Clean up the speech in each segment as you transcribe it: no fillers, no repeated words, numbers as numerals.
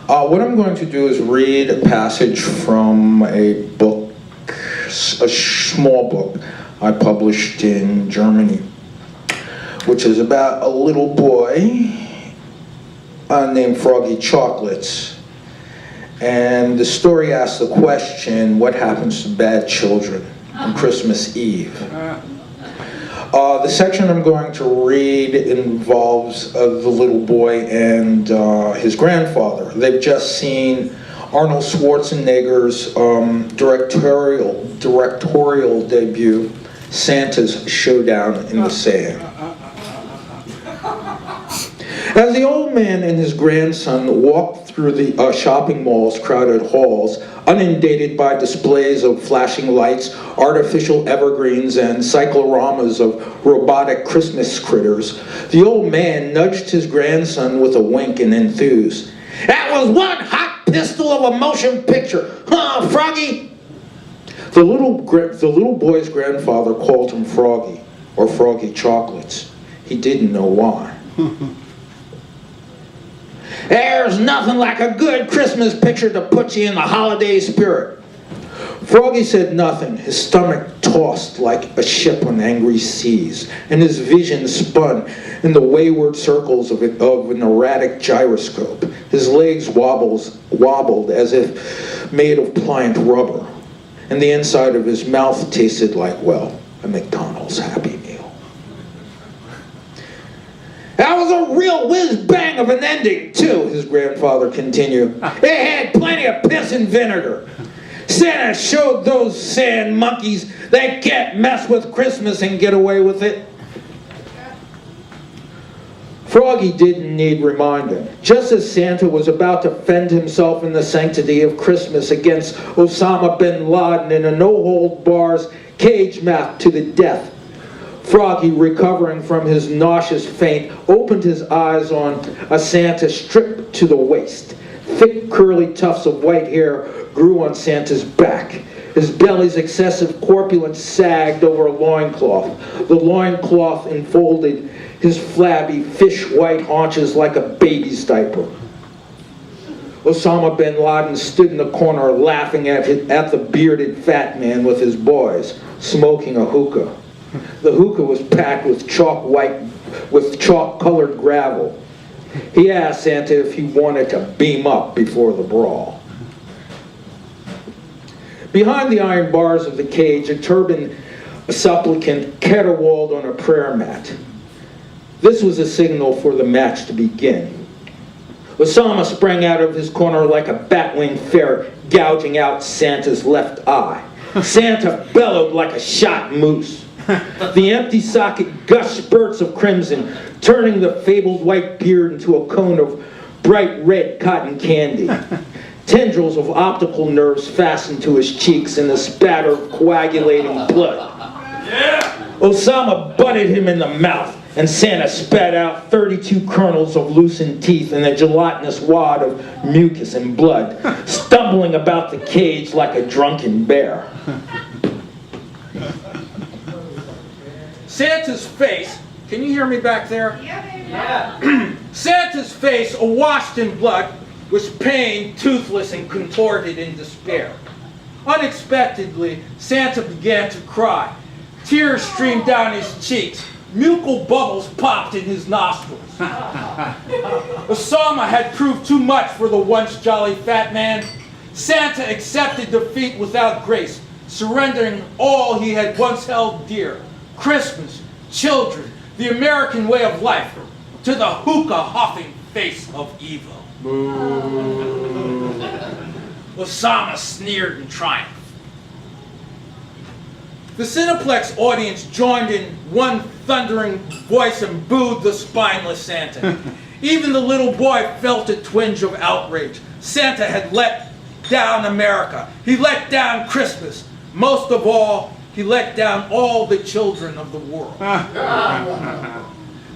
What I'm going to do is read a passage from a book, a small book I published in Germany, which is about a little boy named Froggy Chocolates. And the story asks the question, what happens to bad children on Christmas Eve? The section I'm going to read involves the little boy and his grandfather. They've just seen Arnold Schwarzenegger's directorial debut, Santa's Showdown in the Sand. As the old man and his grandson walked through the shopping mall's crowded halls, inundated by displays of flashing lights, artificial evergreens, and cycloramas of robotic Christmas critters, the old man nudged his grandson with a wink and enthused. "That was one hot pistol of a motion picture, huh, Froggy?" The little boy's grandfather called him Froggy, or Froggy Chocolates. He didn't know why. "There's nothing like a good Christmas picture to put you in the holiday spirit." Froggy said nothing. His stomach tossed like a ship on angry seas, and his vision spun in the wayward circles of an erratic gyroscope. His legs wobbled as if made of pliant rubber, and the inside of his mouth tasted like, well, a McDonald's Happy Meal. "That was a real whiz-bang of an ending, too," his grandfather continued. "It had plenty of piss and vinegar. Santa showed those sand monkeys they can't mess with Christmas and get away with it." Froggy didn't need reminding. Just as Santa was about to fend himself in the sanctity of Christmas against Osama bin Laden in a no-hold-bars cage match to the death, Froggy, recovering from his nauseous faint, opened his eyes on a Santa stripped to the waist. Thick, curly tufts of white hair grew on Santa's back. His belly's excessive corpulence sagged over a loincloth. The loincloth enfolded his flabby, fish-white haunches like a baby's diaper. Osama bin Laden stood in the corner laughing at the bearded fat man with his boys, smoking a hookah. The hookah was packed with chalk-colored gravel. He asked Santa if he wanted to beam up before the brawl. Behind the iron bars of the cage, a turbaned supplicant caterwauled on a prayer mat. This was a signal for the match to begin. Osama sprang out of his corner like a bat-winged ferret, gouging out Santa's left eye. Santa bellowed like a shot moose. The empty socket gushed spurts of crimson, turning the fabled white beard into a cone of bright red cotton candy. Tendrils of optical nerves fastened to his cheeks in a spatter of coagulating blood. Osama butted him in the mouth, and Santa spat out 32 kernels of loosened teeth and a gelatinous wad of mucus and blood, stumbling about the cage like a drunken bear. Santa's face, can you hear me back there? Yeah. Santa's face, awash in blood, was pained, toothless, and contorted in despair. Unexpectedly, Santa began to cry. Tears streamed down his cheeks. Mucal bubbles popped in his nostrils. Osama had proved too much for the once jolly fat man. Santa accepted defeat without grace, surrendering all he had once held dear. Christmas, children, the American way of life, to the hookah-huffing face of evil. Osama sneered in triumph. The Cineplex audience joined in one thundering voice and booed the spineless Santa. Even the little boy felt a twinge of outrage. Santa had let down America. He let down Christmas. Most of all, he let down all the children of the world.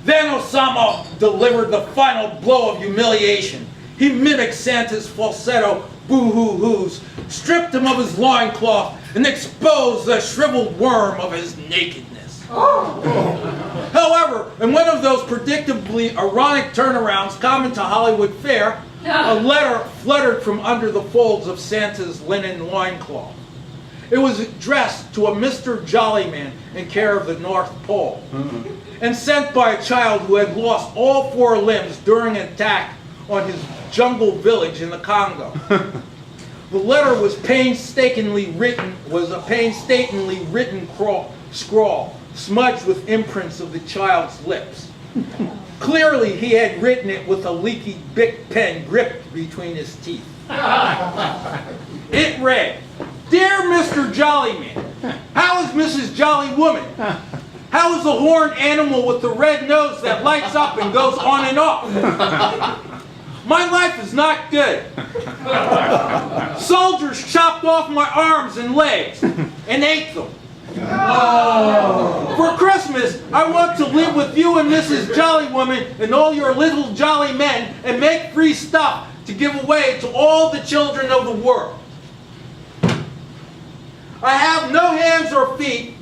Then Osama delivered the final blow of humiliation. He mimicked Santa's falsetto boo-hoo-hoos, stripped him of his loincloth, and exposed the shriveled worm of his nakedness. However, in one of those predictably ironic turnarounds common to Hollywood fare, a letter fluttered from under the folds of Santa's linen loincloth. It was addressed to a Mr. Jollyman in care of the North Pole, and sent by a child who had lost all 4 limbs during an attack on his jungle village in the Congo. The letter was a painstakingly written scrawl, smudged with imprints of the child's lips. Clearly, he had written it with a leaky Bic pen gripped between his teeth. It read, "Dear Mr. Jollyman, how is Mrs. Jollywoman? How is the horned animal with the red nose that lights up and goes on and off? My life is not good. Soldiers chopped off my arms and legs and ate them. For Christmas, I want to live with you and Mrs. Jollywoman and all your little jolly men and make free stuff to give away to all the children of the world. I have no hands or feet,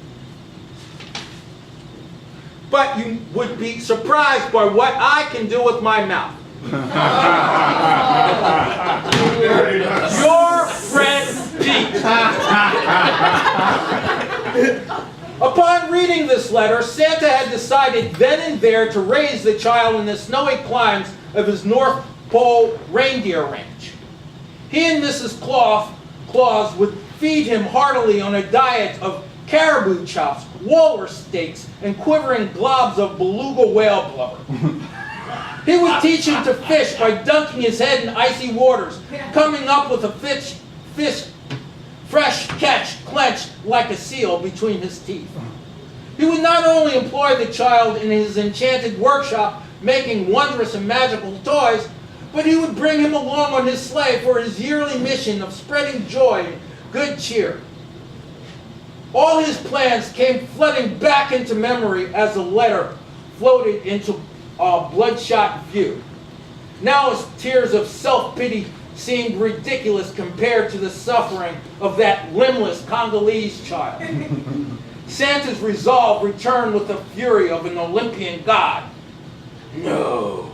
but you would be surprised by what I can do with my mouth. Your friend Pete." Upon reading this letter, Santa had decided then and there to raise the child in the snowy climes of his North Pole reindeer ranch. He and Mrs. Claus would feed him heartily on a diet of caribou chops, walrus steaks, and quivering globs of beluga whale blubber. He would teach him to fish by dunking his head in icy waters, coming up with a fish fresh catch clenched like a seal between his teeth. He would not only employ the child in his enchanted workshop making wondrous and magical toys, but he would bring him along on his sleigh for his yearly mission of spreading joy and good cheer. All his plans came flooding back into memory as the letter floated into bloodshot view. Now his tears of self-pity seemed ridiculous compared to the suffering of that limbless Congolese child. Santa's resolve returned with the fury of an Olympian god. "No,"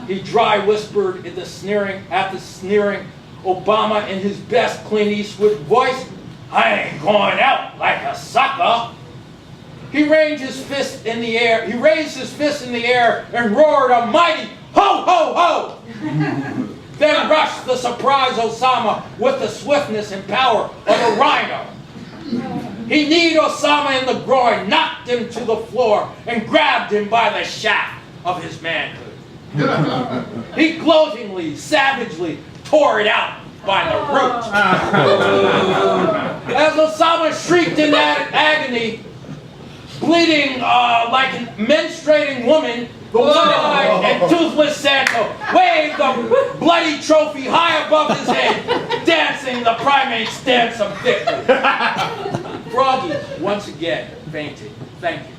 he dry whispered at the sneering Obama in his best Clint Eastwood voice. "I ain't going out like a sucker." He raised his fist in the air and roared a mighty ho ho ho. Then rushed the surprised Osama with the swiftness and power of a rhino. He kneed Osama in the groin, knocked him to the floor, and grabbed him by the shaft of his manhood. He gloatingly, savagely tore it out by the root. As Osama shrieked in agony, bleeding like a menstruating woman, the one-eyed and toothless Santa waved the bloody trophy high above his head, dancing the primate's dance of victory. Froggy once again fainted. Thank you.